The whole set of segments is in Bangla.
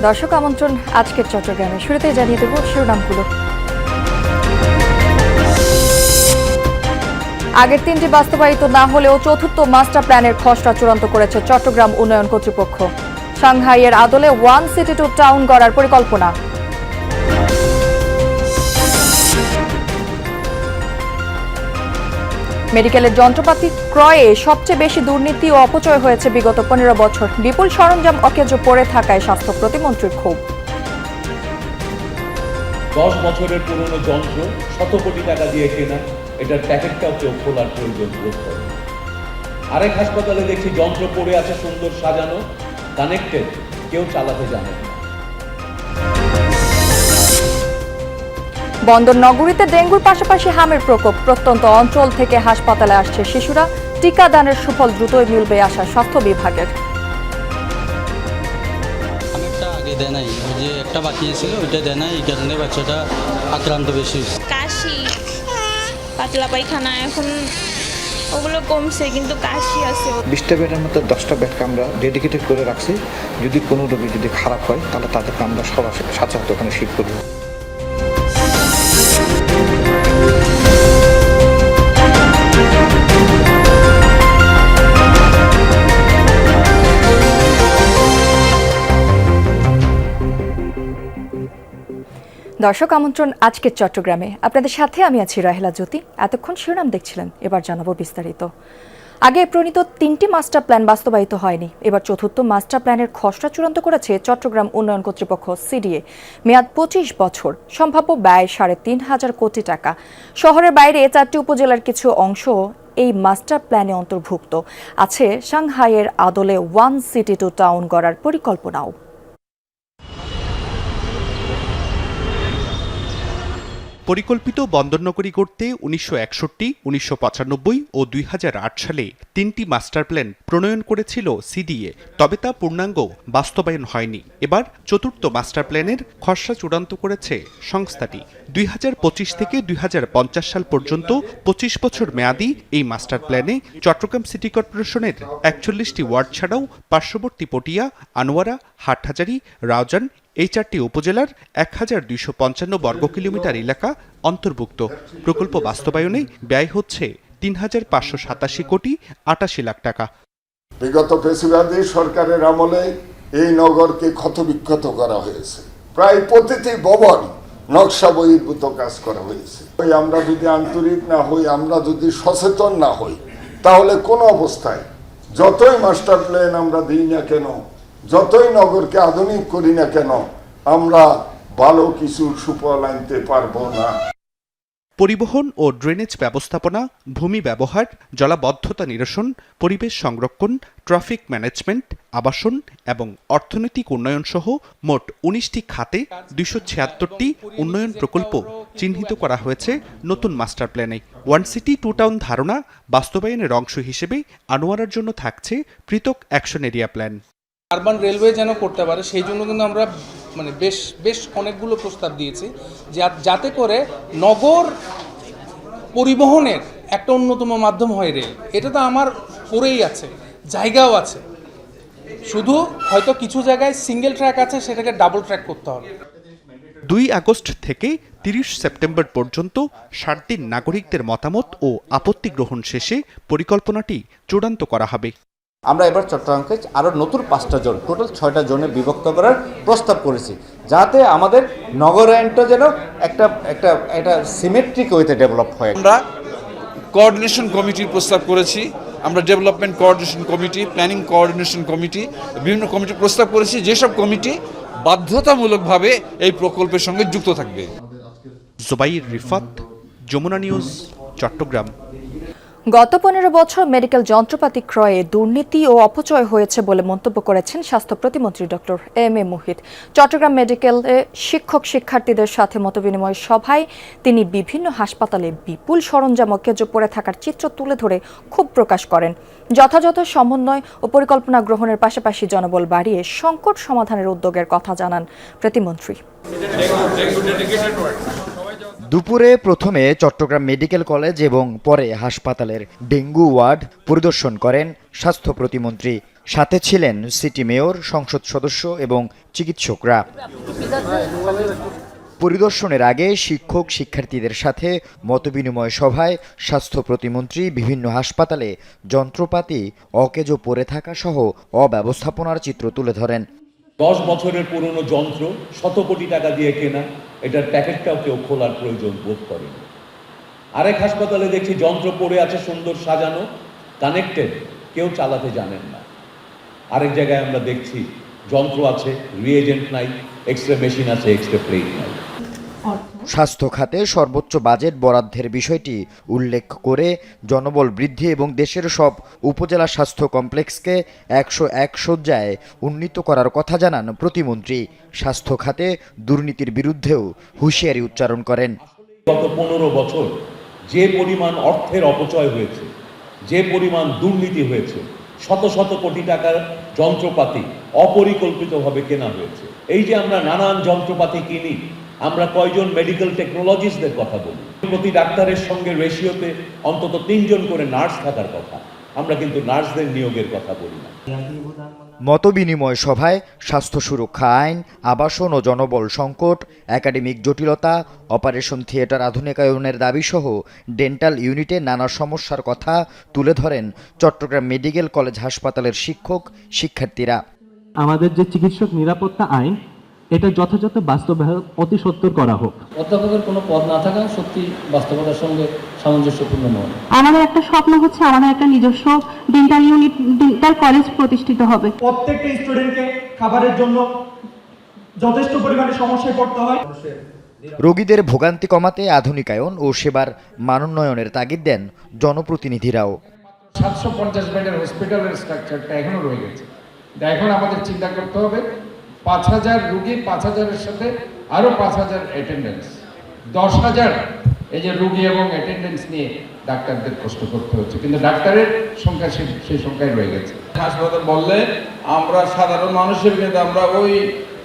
দর্শক আমন্ত্রণ আজকের চট্টগ্রামে। শুরুতে জানিয়ে দেব শিরোনামগুলো। আগের তিনটি বাস্তবায়িত না হলেও চতুর্থ মাস্টার প্ল্যানের খসড়া চূড়ান্ত করেছে চট্টগ্রাম উন্নয়ন কর্তৃপক্ষ। সাংহাইয়ের আদলে ওয়ান সিটি টু টাউন গড়ার পরিকল্পনা। মেডিকেলের যন্ত্রপাতি ক্রয়ে সবচেয়ে বেশি দুর্নীতি ও অপচয় হয়েছে বিগত 15 বছর। বিপুল সরঞ্জাম অকেজো পড়ে থাকায় স্বাস্থ্য প্রতিমন্ত্রীর ক্ষোভ। 10 বছরের পুরনো যন্ত্র শত কোটি টাকা দিয়ে কেনা, এটার প্যাকেটটাও কেউ খোলার প্রয়োজন বোধ করে। আরেক হাসপাতালে দেখি যন্ত্র পড়ে আছে সুন্দর সাজানো, কানেক্টেড, কেউ চালাতে জানে না। বন্দর নগরীতে ডেঙ্গুর পাশাপাশি হামের প্রকোপ। প্রত্যন্ত অঞ্চল থেকে হাসপাতালে আসছে শিশুরা। টিকাদানের সুফল দ্রুতই মিলবে আশা স্বাস্থ্য বিভাগের। আগে দেয় নাই, ওই যে একটা বাকি ছিল ওইটা দেয় নাই, এই কারণে বাচ্চাটা আক্রান্ত বেশি। কাশি, পাতলা পায়খানা এখন ওগুলো কমছে, কিন্তু কাশি আছে। 20টা বেডের মধ্যে 10টা বেডকে আমরা ডেডিকেটেড করে রাখছি। যদি কোনো রোগী যদি খারাপ হয় তাহলে তাদেরকে আমরা সরাসরি সাথে সাথে ওখানে শিফট করবো। দর্শক আমন্ত্রণ আজকের চট্টগ্রামে। আপনাদের সাথে আমি আছি রাহেলা জ্যোতি। এতক্ষণ শিরোনাম দেখছিলেন, এবার জানাবো বিস্তারিত। আগে প্রণীত 3টি মাস্টার প্ল্যান বাস্তবায়িত হয়নি। এবার চতুর্থ মাস্টার প্ল্যানের খসড়া চূড়ান্ত করেছে চট্টগ্রাম উন্নয়ন কর্তৃপক্ষ সিডিএ। মেয়াদ 25 বছর, সম্ভাব্য ব্যয় 3.5 কোটি টাকা। শহরের বাইরে 4টি উপজেলার কিছু অংশ এই মাস্টার প্ল্যানে অন্তর্ভুক্ত আছে। সাংহাইয়ের আদলে ওয়ান সিটি টু টাউন গড়ার পরিকল্পনাও। পরিকল্পিত বন্দরনগরী গড়তে 1961, 1995 ও 2008 সালে 3টি মাস্টার প্ল্যান প্রণয়ন করেছিল সিডিএ, তবে তা পূর্ণাঙ্গ বাস্তবায়ন হয়নি। এবার চতুর্থ মাস্টার প্ল্যানের খসড়া চূড়ান্ত করেছে সংস্থাটি। 2025 থেকে 2050 সাল পর্যন্ত 25 বছর মেয়াদী এই মাস্টার প্ল্যানে চট্টগ্রাম সিটি কর্পোরেশনের 41টি ওয়ার্ড ছাড়াও পার্শ্ববর্তী পটিয়া, আনোয়ারা, হাটহাজারী, রাউজান এই 4টি উপজেলার 1255 বর্গ কিলোমিটার এলাকা অন্তর্ভুক্ত। প্রকল্প বাস্তবায়নে ব্যয় হচ্ছে 3587 কোটি 88 লাখ টাকা। বিগত ফ্যাসিবাদী সরকারের আমলে এই নগরকে ক্ষতবিক্ষত করা হয়েছে। প্রায় প্রতিটি ভবন নকশা বহির্ভূত কাজ করা হয়েছে। আমরা যদি আন্তরিক না হই, আমরা যদি সচেতন না হই, তাহলে কোনো অবস্থায় যতই মাস্টার প্ল্যান আমরা দিই না কেন, যতই নগরকে আধুনিক করি না কেন, আমরা ভালো কিছু সুফল আনতে পারবো না। পরিবহন ও ড্রেনেজ ব্যবস্থাপনা, ভূমি ব্যবহার, জলাবদ্ধতা নিরসন, পরিবেশ সংরক্ষণ, ট্রাফিক ম্যানেজমেন্ট, আবাসন এবং অর্থনৈতিক উন্নয়ন সহ মোট 19টি খাতে 276টি উন্নয়ন প্রকল্প চিহ্নিত করা হয়েছে নতুন মাস্টার প্ল্যানে। ওয়ান সিটি টু টাউন ধারণা বাস্তবায়নের অংশ হিসেবে আনোয়ারার জন্য থাকছে পৃথক action area plan. Urban railway যেন করতে পারে, সেই জন্য কিন্তু আমরা বেশ অনেকগুলো প্রস্তাব দিয়েছি, যাতে করে নগর পরিবহনের একটা অন্যতম মাধ্যম হয় রেল। এটা তো আমার করেই আছে, জায়গাও আছে, শুধু হয়তো কিছু জায়গায় সিঙ্গেল ট্র্যাক আছে, সেটাকে ডাবল ট্র্যাক করতে হবে। 2 আগস্ট থেকে 30 সেপ্টেম্বর পর্যন্ত 7 দিন নাগরিকদের মতামত ও আপত্তি গ্রহণ শেষে পরিকল্পনাটি চূড়ান্ত করা হবে। আমরা এবার চট্টগ্রামকে আরও নতুন 5টা জোন, টোটাল 6টা জোনে বিভক্ত করার প্রস্তাব করেছি, যাতে আমাদের নগরায়নটা যেন একটা সিমেট্রিক ওয়েতে ডেভেলপ হয়। আমরা কোঅর্ডিনেশন কমিটির প্রস্তাব করেছি, আমরা development coordination committee, planning coordination committee, বিভিন্ন কমিটির প্রস্তাব করেছি, যেসব কমিটি বাধ্যতামূলকভাবে এই প্রকল্পের সঙ্গে যুক্ত থাকবে। জুবাইর রিফাত, যমুনা নিউজ, চট্টগ্রাম। গত 15 বছর মেডিকেল যন্ত্রপাতি ক্রয়ে দুর্নীতি ও অপচয় হয়েছে বলে মন্তব্য করেছেন স্বাস্থ্য প্রতিমন্ত্রী doctor M A Muhith. Chittagong মেডিকেলে শিক্ষক শিক্ষার্থীদের সাথে মতবিনিময় সভায় তিনি বিভিন্ন হাসপাতালে বিপুল সরঞ্জাম অকেজো পড়ে থাকার চিত্র তুলে ধরে ক্ষোভ প্রকাশ করেন। যথাযথ সমন্বয় ও পরিকল্পনা গ্রহণের পাশাপাশি জনবল বাড়িয়ে সংকট সমাধানের উদ্যোগের কথা জানান প্রতিমন্ত্রী। দুপুরে প্রথমে চট্টগ্রাম মেডিকেল কলেজ এবং পরে হাসপাতালের ডেঙ্গু ওয়ার্ড পরিদর্শন করেন স্বাস্থ্য প্রতিমন্ত্রী। সাথে ছিলেন সিটি মেয়র, সংসদ সদস্য এবং চিকিৎসকরা। পরিদর্শনের আগে শিক্ষক শিক্ষার্থীদের সাথে মতবিনিময় সভায় স্বাস্থ্য প্রতিমন্ত্রী বিভিন্ন হাসপাতালে যন্ত্রপাতি অকেজো পড়ে থাকা সহ অব্যবস্থাপনার চিত্র তুলে ধরেন। 10 বছরের পুরনো যন্ত্র, শত কোটি টাকা দিয়ে কেনা, এটার প্যাকেটটাও কেউ খোলার প্রয়োজন বোধ করেনি। আরেক হাসপাতালে দেখছি যন্ত্র পড়ে আছে সুন্দর সাজানো, কানেক্টেড, কেউ চালাতে জানেন না। আরেক জায়গায় আমরা দেখছি যন্ত্র আছে, রিএজেন্ট নাই, এক্সরে মেশিন আছে, এক্সরে প্লেট নাই। স্বাস্থ্য খাতে সর্বোচ্চ বাজেট বরাদ্দের বিষয়টি উল্লেখ করে জনবল বৃদ্ধি এবং দেশের সব উপজেলা স্বাস্থ্য কমপ্লেক্সকে 101 শয্যায় উন্নীত করার কথা জানান প্রতিমন্ত্রী। স্বাস্থ্য খাতে দুর্নীতির বিরুদ্ধেও হুঁশিয়ারি উচ্চারণ করেন। গত 15 বছর যে পরিমাণ অর্থের অপচয় হয়েছে, যে পরিমাণ দুর্নীতি হয়েছে, শত শত কোটি টাকার যন্ত্রপাতি অপরিকল্পিতভাবে কেনা হয়েছে। এই যে আমরা নানান যন্ত্রপাতি কিনি, আমরা কয়জন মেডিকেল টেকনোলজিস্টদের কথা বলি, প্রতি ডাক্তারের সঙ্গে রেশিওতে অন্তত 3 জন করে নার্স থাকার কথা, আমরা কিন্তু নার্সদের নিয়োগের কথা বলি না। মতবিনিময় সভায় স্বাস্থ্য সুরক্ষা আইন, আবাসন ও জনবল সংকট, একাডেমিক জটিলতা, অপারেশন থিয়েটার আধুনিকায়নের দাবিসহ ডেন্টাল ইউনিটে নানা সমস্যার কথা তুলে ধরেন চট্টগ্রাম মেডিকেল কলেজ হাসপাতালের শিক্ষক শিক্ষার্থীরা। আমাদের যে চিকিৎসক নিরাপত্তা আইন, এটা যথাযথ বাস্তবায়ন অতি সত্বর করা হোক। অধ্যাপকের কোনো পদ না থাকা সত্যি বাস্তবতার সঙ্গে সামঞ্জস্যপূর্ণ নয়। আমাদের একটা স্বপ্ন হচ্ছে আমাদের একটা নিজস্ব ডেন্টাল ইউনিট, ডেন্টাল কলেজ প্রতিষ্ঠিত হবে। প্রত্যেকটা স্টুডেন্টকে খাবারের জন্য যথেষ্ট পরিমাণে সমস্যায় পড়তে হয়। রোগীদের ভোগান্তি কমাতে আধুনিকায়ন ও সেবার মানোন্নয়নের তাগিদ দেন জনপ্রতিনিধিরাও। 750 বেডের হসপিটালের স্ট্রাকচারটা এখনো রয়ে গেছে। এখন আমাদের চিন্তা করতে হবে 5000 রুগী, 5000-এর সাথে আরো 5000 অ্যাটেন্ডেন্স, 10,000 এই যে রুগী এবং অ্যাটেন্ডেন্স নিয়ে ডাক্তারদের কষ্ট করতে হচ্ছে, কিন্তু ডাক্তারের সংখ্যা সেই সংখ্যায় রয়ে গেছে। হাসপাতাল বললে আমরা সাধারণ মানুষের কিন্তু আমরা ওই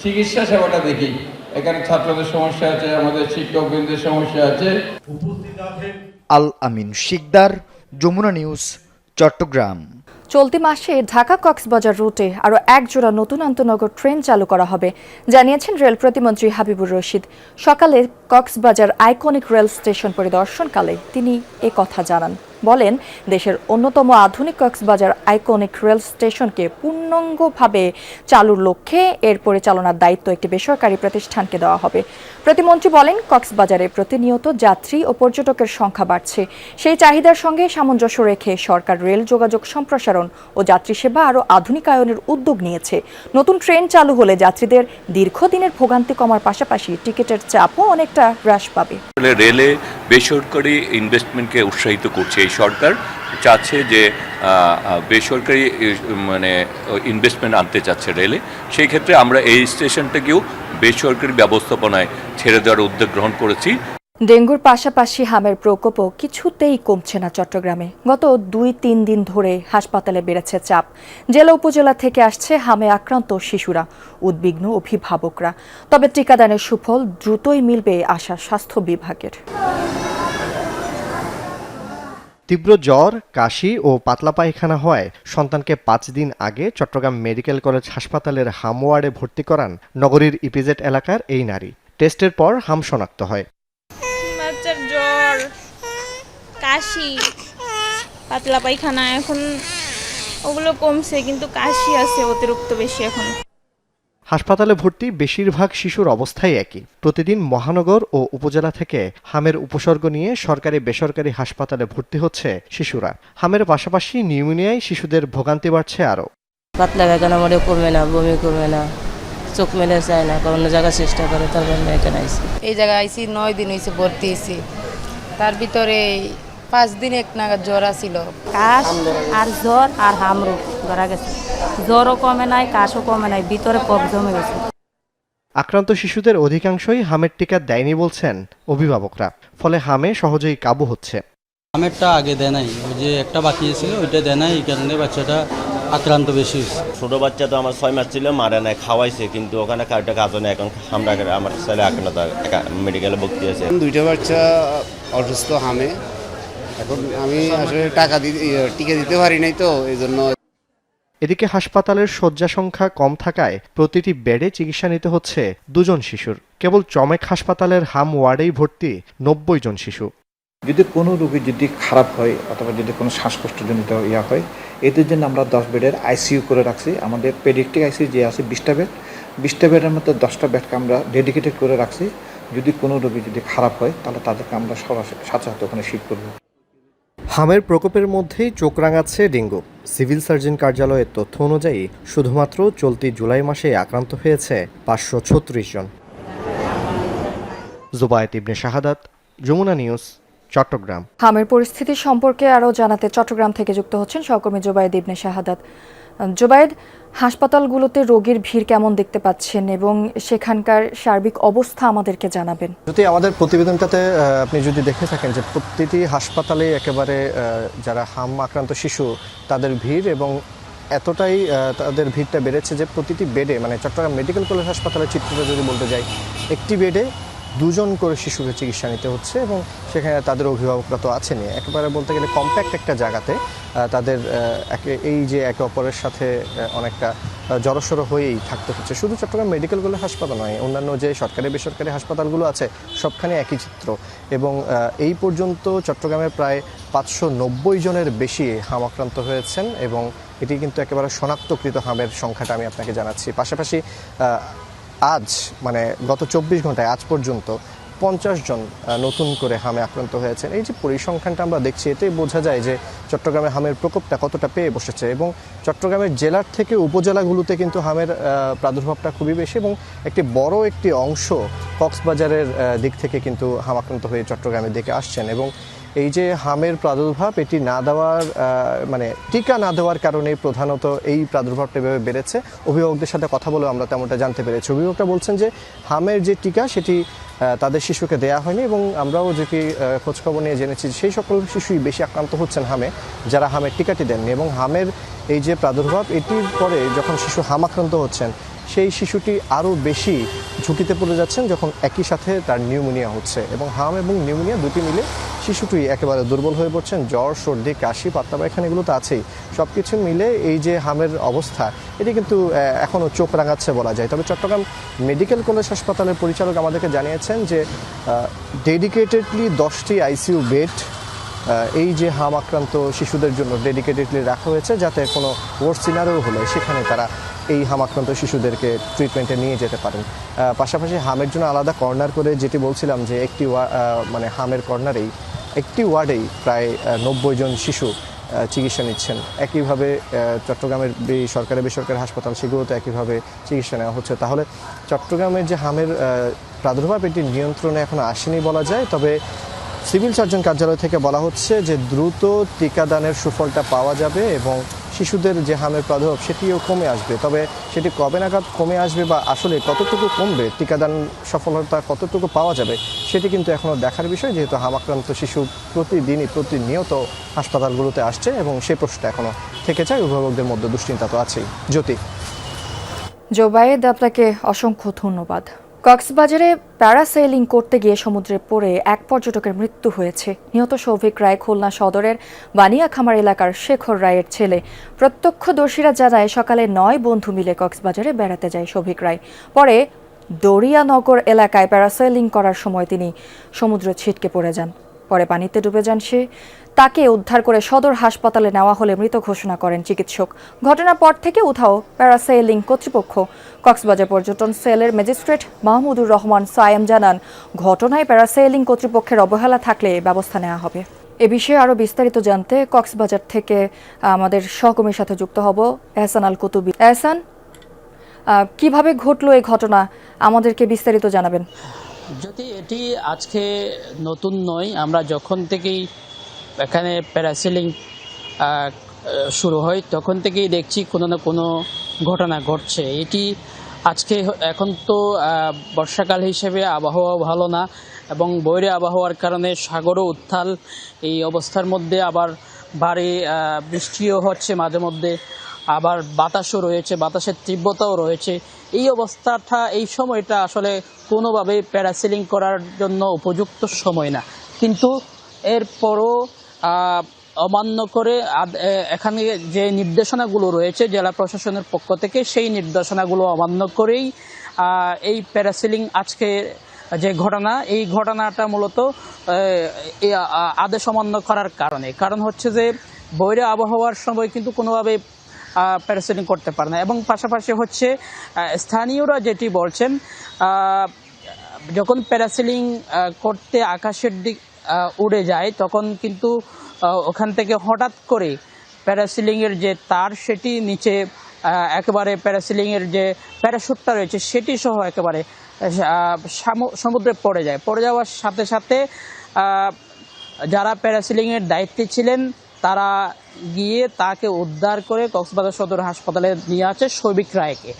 চিকিৎসা সেবাটা দেখি। এখানে ছাত্রদের সমস্যা আছে, আমাদের শিক্ষকবৃন্দের সমস্যা আছে। আল আমিন শিকদার, যমুনা নিউজ, চট্টগ্রাম। চলতি মাসে ঢাকা কক্সবাজার রুটে আরও 1 জোড়া নতুন আন্তনগর ট্রেন চালু করা হবে, জানিয়েছেন রেল প্রতিমন্ত্রী হাবিবুর রশিদ। সকালে কক্সবাজার আইকনিক রেল স্টেশন পরিদর্শনকালে তিনি এ কথা জানান। বলেন, দেশের অন্যতম আধুনিক কক্সবাজার আইকনিক রেল স্টেশনকে পূর্ণাঙ্গভাবে চালুর লক্ষ্যে এর পরিচালনার দায়িত্ব একটি বেসরকারি প্রতিষ্ঠানকে দেওয়া হবে। প্রতিমন্ত্রী বলেন, কক্সবাজারে প্রতিনিয়ত যাত্রী ও পর্যটকের সংখ্যা বাড়ছে। সেই চাহিদার সঙ্গে সামঞ্জস্য রেখে সরকার রেল যোগাযোগ সম্প্রসারণ ও যাত্রী সেবা আরও আধুনিকায়নের উদ্যোগ নিয়েছে। নতুন ট্রেন চালু হলে যাত্রীদের দীর্ঘদিনের ভোগান্তি কমার পাশাপাশি টিকিটের চাপও অনেকটা হ্রাস পাবে। রেলে বেসরকারি ইনভেস্টমেন্টকে উৎসাহিত করছে এই সরকার, চাচ্ছে যে বেসরকারি ইনভেস্টমেন্ট আনতে চাচ্ছে রেলে। সেই ক্ষেত্রে আমরা এই স্টেশনটাকেও বেসরকারি ব্যবস্থাপনায় ছেড়ে দেওয়ার উদ্যোগ গ্রহণ করেছি। ডেঙ্গুর পাশাপাশি হামের প্রকোপও কিছুতেই কমছে না চট্টগ্রামে। গত 2-3 দিন ধরে হাসপাতালে বেড়েছে চাপ। জেলা উপজেলা থেকে আসছে হামে আক্রান্ত শিশুরা, উদ্বিগ্ন অভিভাবকরা। তবে টিকাদানের সুফল দ্রুতই মিলবে আশা স্বাস্থ্য বিভাগের। তীব্র জ্বর, কাশি ও পাতলা পায়খানা হওয়ায় সন্তানকে 5 দিন আগে চট্টগ্রাম মেডিকেল কলেজ হাসপাতালের হাম ওয়ার্ডে ভর্তি করান নগরীর ইপিজেড এলাকার এই নারী। টেস্টের পর হাম শনাক্ত হয়। বাচ্চার জ্বর, কাশি, পাতলা পায়খানা, এখন ওগুলো কমছে, কিন্তু কাশি আছে অতিরিক্ত বেশি এখন। হাসপাতালে ভর্তি বেশিরভাগ শিশুর অবস্থাই একই। প্রতিদিন মহানগর ও উপজেলা থেকে হামের উপসর্গ নিয়ে সরকারি বেসরকারি হাসপাতালে ভর্তি হচ্ছে শিশুরা। হামের পাশাপাশি নিউমোনিয়ায় শিশুদের ভোগান্তি বাড়ছে আরও। পাতলা পায়খানা মনে করবে না, বমি করবে না, চোখ মেলে চায় না, অন্য জায়গায় চেষ্টা করে, তারপর এখানে আইসি। এই জায়গায় আইসি 9 দিন হয়েছে ভর্তি হয়েছি। তার ভিতরে 5 দিন এক নাগাদ জ্বর আসিল। কাশ আর জ্বর আর হামরু ধরা গেছে। জ্বরও কমে নাই, কাশও কমে নাই, ভিতরে কফ জমে গেছে। আক্রান্ত শিশুদের অধিকাংশই হামের টিকা দেয়নি বলছেন অভিভাবকরা, ফলে হামে সহজেই কাবু হচ্ছে। হামেরটা আগে দেয় নাই, ওই যে একটা বাকি ছিল ওইটা দেয় নাই, এই কারণে বাচ্চাটা আক্রান্ত বেশি হয়েছে। ছোটো বাচ্চা তো আমার 6 মাস ছিল, মারা নাই, খাওয়াইছে, কিন্তু ওখানে কারটা কাজ নেই। এখন আমরা আমার ছেলে এখনো মেডিকেলে ভর্তি আছে। 2টা বাচ্চা অসুস্থ হামে। এখন আমি আসলে টিকা দিতে পারি নাই, তো এই জন্য। এদিকে হাসপাতালের শয্যা সংখ্যা কম থাকায় প্রতিটি বেডে চিকিৎসা নিতে হচ্ছে 2 জন শিশুর। কেবল চমেক হাসপাতালের হাম ওয়ার্ডেই ভর্তি 90 জন শিশু। যদি কোনো রোগী যদি খারাপ হয় অথবা যদি কোনো শ্বাসকষ্টজনিত হয়, এদের জন্য আমরা 10 বেডের আইসিইউ করে রাখছি। আমাদের পেডিয়াট্রিক আইসিইউ যে আছে 20টা বেড, 20টা বেডের মধ্যে 10টা বেডকে আমরা ডেডিকেটেড করে রাখছি। যদি কোনো রোগী যদি খারাপ হয় তাহলে তাদেরকে আমরা সরাসরি সাথে ওখানে শিফট করব। হামের প্রকোপের মধ্যেই চোখ রাঙাচ্ছে ডেঙ্গু। সিভিল সার্জন কার্যালয়ের তথ্য অনুযায়ী শুধুমাত্র চলতি জুলাই মাসে আক্রান্ত হয়েছে 536 জন। জুবায়েত ইবনে শাহাদাত, যমুনা নিউজ, চট্টগ্রাম। হামের পরিস্থিতি সম্পর্কে আরও জানাতে চট্টগ্রাম থেকে যুক্ত হচ্ছেন সহকর্মী জুবায়েদ ইবনে শাহাদাত। জুবায়েদ, হাসপাতালগুলোতে রোগীর ভিড় কেমন দেখতে পাচ্ছেন এবং সেখানকার সার্বিক অবস্থা আমাদেরকে জানাবেন। যদি আমাদের প্রতিবেদনটাতে আপনি যদি দেখে থাকেন যে প্রতিটি হাসপাতালে একেবারে যারা হাম আক্রান্ত শিশু তাদের ভিড় এবং এতটাই তাদের ভিড়টা বেড়েছে যে প্রতিটি বেডে, মানে চট্টগ্রাম মেডিকেল কলেজ হাসপাতালের চিত্রটা যদি বলতে যাই, একটি বেডে 2 জন করে শিশুকে চিকিৎসা নিতে হচ্ছে এবং সেখানে তাদের অভিভাবকরা তো আছেনই। একেবারে বলতে গেলে কম্প্যাক্ট একটা জায়গাতে তাদের এই যে একে অপরের সাথে অনেকটা জড়সড় হয়েই থাকতে হচ্ছে। শুধু চট্টগ্রাম মেডিকেল কলেজ হাসপাতাল নয়, অন্যান্য যে সরকারি বেসরকারি হাসপাতালগুলো আছে সবখানে একই চিত্র। এবং এই পর্যন্ত চট্টগ্রামে প্রায় 590 জনের বেশি হাম আক্রান্ত হয়েছেন এবং এটি কিন্তু একেবারে শনাক্তকৃত হামের সংখ্যাটা আমি আপনাকে জানাচ্ছি। পাশাপাশি আজ মানে গত 24 ঘন্টায় আজ পর্যন্ত 50 জন নতুন করে হামে আক্রান্ত হয়েছেন। এই যে পরিসংখ্যানটা আমরা দেখছি, এতেই বোঝা যায় যে চট্টগ্রামে হামের প্রকোপটা কতটা পেয়ে বসেছে এবং চট্টগ্রামের জেলার থেকে উপজেলাগুলোতে কিন্তু হামের প্রাদুর্ভাবটা খুবই বেশি এবং একটি অংশ কক্সবাজারের দিক থেকে কিন্তু হাম আক্রান্ত হয়ে চট্টগ্রামের দিকে আসছেন। এবং এই যে হামের প্রাদুর্ভাব, এটি না দেওয়ার মানে টিকা না দেওয়ার কারণে প্রধানত এই প্রাদুর্ভাবটা এভাবে বেড়েছে। অভিভাবকদের সাথে কথা বলে আমরা তেমনটা জানতে পেরেছি। অভিভাবকরা বলছেন যে হামের যে টিকা সেটি তাদের শিশুকে দেয়া হয়নি এবং আমরাও যেটি খোঁজখবর নিয়ে জেনেছি সেই সকল শিশুই বেশি আক্রান্ত হচ্ছেন হামে, যারা হামের টিকাটি দেননি। এবং হামের এই যে প্রাদুর্ভাব, এটির পরে যখন শিশু হাম আক্রান্ত হচ্ছেন সেই শিশুটি আরও বেশি ঝুঁকিতে পড়ে যাচ্ছেন যখন একই সাথে তার নিউমোনিয়া হচ্ছে। এবং হাম এবং নিউমোনিয়া দুটি মিলে শিশুটি একেবারে দুর্বল হয়ে পড়ছেন। জ্বর, সর্দি, কাশি, পাতলা পায়খানা এগুলো তো আছেই। সব কিছু মিলে এই যে হামের অবস্থা, এটি কিন্তু এখনও চোখ রাঙাচ্ছে বলা যায়। তবে চট্টগ্রাম মেডিকেল কলেজ হাসপাতালের পরিচালক আমাদেরকে জানিয়েছেন যে ডেডিকেটেডলি 10টি আইসিইউ বেড এই যে হাম আক্রান্ত শিশুদের জন্য ডেডিকেটেডলি রাখা হয়েছে, যাতে কোনো ওয়ার্স্ট সিনারিও হলে সেখানে তারা এই হাম আক্রান্ত শিশুদেরকে ট্রিটমেন্টে নিয়ে যেতে পারেন। পাশাপাশি হামের জন্য আলাদা কর্নার করে, যেটি বলছিলাম যে একটি মানে হামের কর্নারেই একটি ওয়ার্ডেই প্রায় 90 জন শিশু চিকিৎসা নিচ্ছেন। একইভাবে চট্টগ্রামের সরকারি বেসরকারি হাসপাতাল সেগুলোতে একইভাবে চিকিৎসা নেওয়া হচ্ছে। তাহলে চট্টগ্রামের যে হামের প্রাদুর্ভাব, এটি নিয়ন্ত্রণে এখনো আসেনি বলা যায়। তবে সিভিল সার্জন কার্যালয় থেকে বলা হচ্ছে যে দ্রুত টিকাদানের সুফলটা পাওয়া যাবে এবং শিশুদের যে হামের প্রাদুর্ভাব সেটিও কমে আসবে। তবে সেটি কবে নাগাদ কমে আসবে বা আসলে কতটুকু কমবে, টিকাদান সফলতা কতটুকু পাওয়া যাবে, সেটি কিন্তু এখনও দেখার বিষয়, যেহেতু হাম আক্রান্ত শিশু প্রতিনিয়ত হাসপাতালগুলোতে আসছে এবং সেই প্রশ্নটা এখনও থেকে যায়। অভিভাবকদের মধ্যে দুশ্চিন্তা তো আছেই। জ্যোতি। জুবায়েদ, আপনাকে অসংখ্য ধন্যবাদ। কক্সবাজারে প্যারাসেইলিং করতে গিয়ে সমুদ্রে পড়ে এক পর্যটকের মৃত্যু হয়েছে। নিহত সৌভিক রায় খুলনা সদরের বানিয়াখামার এলাকার শেখর রায়ের ছেলে। প্রত্যক্ষদর্শীরা জানায় সকালে 9 বন্ধু মিলে কক্সবাজারে বেড়াতে যায় সৌভিক রায়। পরে দরিয়ানগর এলাকায় প্যারাসেইলিং করার সময় তিনি সমুদ্রে ছিটকে পড়ে যান। পরে পানিতে ডুবে যান সে। তাকে উদ্ধার করে সদর হাসপাতালে নেওয়া হলে মৃত ঘোষণা করেন চিকিৎসক। ঘটনার পর থেকে উধাও প্যারাসেইলিং কর্তৃপক্ষ। কক্সবাজার পর্যটন সেলের ম্যাজিস্ট্রেট মাহমুদুর রহমান সায়েম জানান, ঘটনায় প্যারাসেইলিং কর্তৃপক্ষের অবহেলা থাকলে ব্যবস্থা নেওয়া হবে। এ বিষয়ে আরও বিস্তারিত জানতে কক্সবাজার থেকে আমাদের সহকর্মীর সাথে যুক্ত হব এহসান আল কুতুবী। এহসান, কিভাবে ঘটলো এই ঘটনা, আমাদেরকে বিস্তারিত জানাবেন। যদি এটি আজকে নতুন নয়, আমরা যখন থেকেই এখানে প্যারাসেলিং শুরু হয় তখন থেকেই দেখছি কোনো না কোনো ঘটনা ঘটছে। এটি আজকে এখন তো বর্ষাকাল হিসেবে আবহাওয়া ভালো না এবং বৈরী আবহাওয়ার কারণে সাগরও উত্তাল। এই অবস্থার মধ্যে আবার ভারী বৃষ্টিও হচ্ছে মাঝে মধ্যে, আবার বাতাসও রয়েছে, বাতাসের তীব্রতাও রয়েছে। এই অবস্থাটা, এই সময়টা আসলে কোনোভাবেই প্যারাসেলিং করার জন্য উপযুক্ত সময় না। কিন্তু এরপরও অমান্য করে এখানে যে নির্দেশনাগুলো রয়েছে জেলা প্রশাসনের পক্ষ থেকে সেই নির্দেশনাগুলো অমান্য করেই এই প্যারাসিলিং আজকে যে ঘটনা, এই ঘটনাটা মূলত আদেশ অমান্য করার কারণ হচ্ছে যে বৈরী আবহাওয়ার সময় কিন্তু কোনোভাবে প্যারাসিলিং করতে পারে না। এবং পাশাপাশি হচ্ছে স্থানীয়রা যেটি বলছেন, যখন প্যারাসিলিং করতে আকাশের দিক উড়ে যায় তখন কিন্তু ওখান থেকে হঠাৎ করে প্যারাসিলিংয়ের যে তার সেটি নিচে একেবারে প্যারাসিলিংয়ের যে প্যারাশুটটা রয়েছে সেটি সহ একেবারে সমুদ্রে পড়ে যাওয়ার সাথে সাথে যারা প্যারাসিলিংয়ের দায়িত্বে ছিলেন তারা গিয়ে তাকে উদ্ধার করে কক্সবাজার সদর হাসপাতালে নিয়ে আসে শৈবিক রায়কে।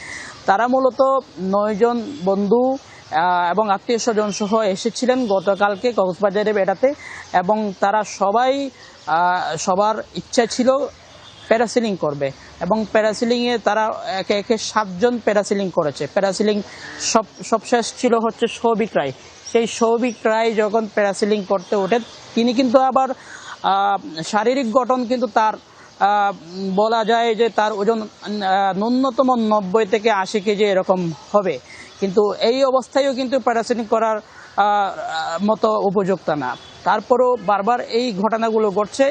তারা মূলত 9 জন বন্ধু এবং আত্মীয় স্বজন সহ এসেছিলেন গতকালকে কক্সবাজারে বেড়াতে, এবং তারা সবার ইচ্ছা ছিল প্যারাসিলিং করবে, এবং প্যারাসিলিংয়ে তারা একে একে 7 জন প্যারাসিলিং করেছে। প্যারাসিলিং সবশেষ ছিল হচ্ছে সৌভিক রায়। সেই সৌভিক রায় যখন প্যারাসিলিং করতে ওঠেন তিনি কিন্তু আবার শারীরিক গঠন কিন্তু তার বলা যায় যে তার ওজন ন্যূনতম 90 থেকে 80 কেজি এরকম হবে, কিন্তু এই অবস্থায়ও কিন্তু প্যারাসিলিং করার মতো উপযুক্ত না। তারপরও বারবার এই ঘটনাগুলো ঘটছে।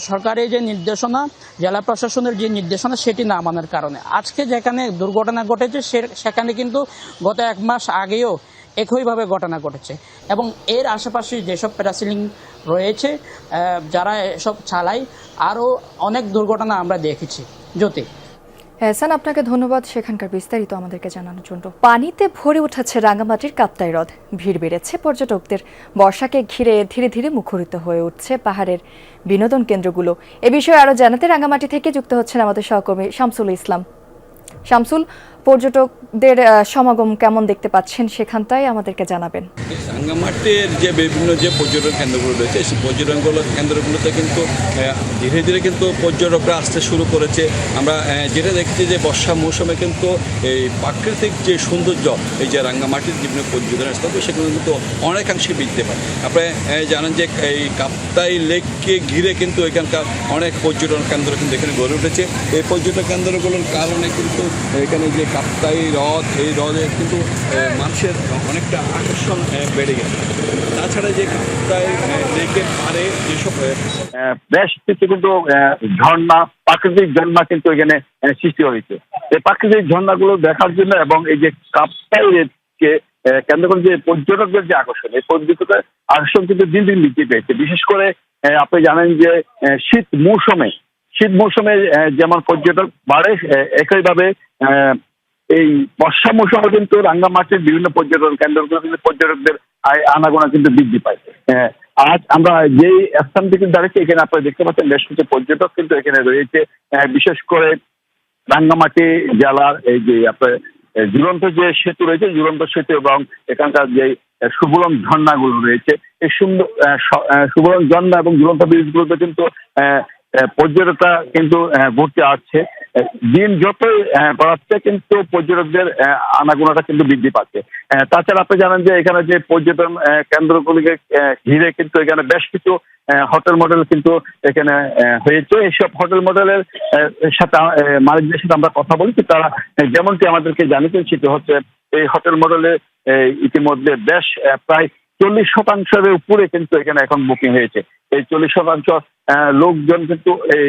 সরকারের যে নির্দেশনা, জেলা প্রশাসনের যে নির্দেশনা সেটি না মানার কারণে আজকে যেখানে দুর্ঘটনা ঘটেছে সেখানে কিন্তু গত 1 মাস আগেও একইভাবে ঘটনা ঘটেছে। এবং এর আশেপাশে যেসব প্যারাসিলিং রয়েছে যারা এসব চালায় আরও অনেক দুর্ঘটনা আমরা দেখেছি। জ্যোতি। এহসান, আপনাকে ধন্যবাদ সেখানকার বিস্তারিত আমাদেরকে জানানোর জন্য। পানিতে ভরে উঠেছে রাঙ্গামাটির কাপ্তাই হ্রদ, ভিড় বেড়েছে পর্যটকদের। বর্ষাকে ঘিরে ধীরে ধীরে মুখরিত হয়ে উঠছে পাহাড়ের বিনোদন কেন্দ্রগুলো। এ বিষয়ে আরও জানাতে রাঙ্গামাটি থেকে যুক্ত হচ্ছেন আমাদের সহকর্মী শামসুল ইসলাম। শামসুল, পর্যটকদের সমাগম কেমন দেখতে পাচ্ছেন সেখানটাই আমাদেরকে জানাবেন। রাঙ্গামাটির যে বিভিন্ন যে পর্যটন কেন্দ্রগুলো রয়েছে সেই পর্যটন কেন্দ্রগুলোতে কিন্তু ধীরে ধীরে কিন্তু পর্যটকরা আসতে শুরু করেছে। আমরা যেটা দেখছি যে বর্ষা মৌসুমে কিন্তু এই প্রাকৃতিক যে সৌন্দর্য এই যে রাঙ্গামাটির বিভিন্ন পর্যটন স্থল সেগুলো কিন্তু অনেকাংশে বৃদ্ধি পায়। আপনি জানেন যে এই কাপ্তাই লেককে ঘিরে কিন্তু এখানকার অনেক পর্যটন কেন্দ্র কিন্তু এখানে গড়ে উঠেছে। এই পর্যটন কেন্দ্রগুলোর কারণে কিন্তু এখানে যে কাপ্তাই হ্রদ, এই হ্রদে কিন্তু মানুষের অনেকটা আকর্ষণ বেড়ে গেছে। তাছাড়া যে কাপ্তাই লেকের পাড়ে যেসব বেশ কিছু কিন্তু ঝর্ণা, প্রাকৃতিক ঝর্ণা কিন্তু এখানে সৃষ্টি হয়েছে। এই প্রাকৃতিক ঝর্ণাগুলো দেখার জন্য এবং এই যে কাপ্তাই লেককে কেন্দ্র করে যে পর্যটকদের যে আকর্ষণ, এই পর্যটকের আকর্ষণ কিন্তু দিন দিন বৃদ্ধি পেয়েছে। বিশেষ করে আপনি জানেন যে শীত মৌসুমে যেমন পর্যটক বাড়ে, একইভাবে এই বর্ষা মৌসুমে কিন্তু রাঙ্গামাটির বিভিন্ন পর্যটন কেন্দ্রগুলো কিন্তু পর্যটকদের আনাগোনা কিন্তু বৃদ্ধি পায়। আজ আমরা যেই স্থান থেকে দাঁড়িয়েছি এখানে আপনারা দেখতে পাচ্ছেন বেশ কিছু পর্যটক কিন্তু এখানে রয়েছে। বিশেষ করে রাঙ্গামাটি জেলার এই যে আপনার ঝুলন্ত যে সেতু রয়েছে, ঝুলন্ত সেতু এবং এখানকার যে সুবলং ঝর্ণাগুলো রয়েছে, এই সুবলং ঝর্ণা এবং ঝুলন্ত ব্রিজগুলোতে কিন্তু পর্যটকরা কিন্তু ঘুরতে আসছে। দিন যতই বাড়াচ্ছে কিন্তু পর্যটকদের আনাগোনাটা কিন্তু বৃদ্ধি পাচ্ছে। তাছাড়া আপনি জানেন যে এখানে যে পর্যটন কেন্দ্রগুলিকে ঘিরে কিন্তু এখানে বেশ কিছু হোটেল মডেল কিন্তু এখানে হয়েছে। এইসব হোটেল মডেলের সাথে মালিকদের সাথে আমরা কথা বলেছি, তারা যেমনটি আমাদেরকে জানিয়েছেন সেটা হচ্ছে এই হোটেল মডেলে ইতিমধ্যে বেশ প্রায় 40% উপরে কিন্তু এখানে এখন বুকিং হয়েছে। এই 40% লোকজন কিন্তু এই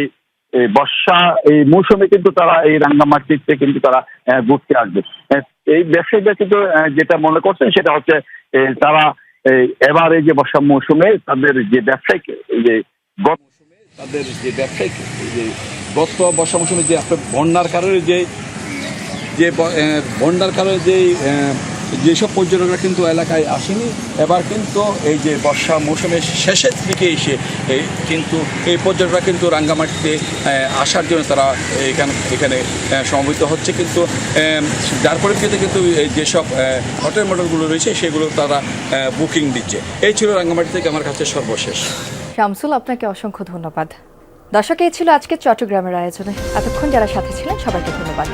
বর্ষা এই মৌসুমে কিন্তু তারা এই রাঙ্গামাটিতে কিন্তু তারা ঘুরতে আসবে। এই ব্যবসায়ীরা কিন্তু যেটা মনে করছেন সেটা হচ্ছে তারা এবার এই যে বর্ষা মৌসুমে তাদের যে ব্যবসায়িক গত বর্ষা মৌসুমে যে আপনার বন্যার কারণে যেসব পর্যটকরা কিন্তু এলাকায় আসেনি, এবার কিন্তু এই যে বর্ষা মৌসুমের শেষের দিকে এসে কিন্তু এই পর্যটকরা কিন্তু রাঙ্গামাটিতে আসার জন্য তারা এখানে সমবেত হচ্ছে। কিন্তু যার পরিপ্রেক্ষিতে কিন্তু যেসব হোটেল মডেলগুলো রয়েছে সেগুলো তারা বুকিং দিচ্ছে। এই ছিল রাঙ্গামাটি থেকে আমার কাছে সর্বশেষ। শামসুল, আপনাকে অসংখ্য ধন্যবাদ। দর্শক, এই ছিল আজকে চট্টগ্রামের আয়োজনে। এতক্ষণ যারা সাথে ছিলেন সবাইকে ধন্যবাদ।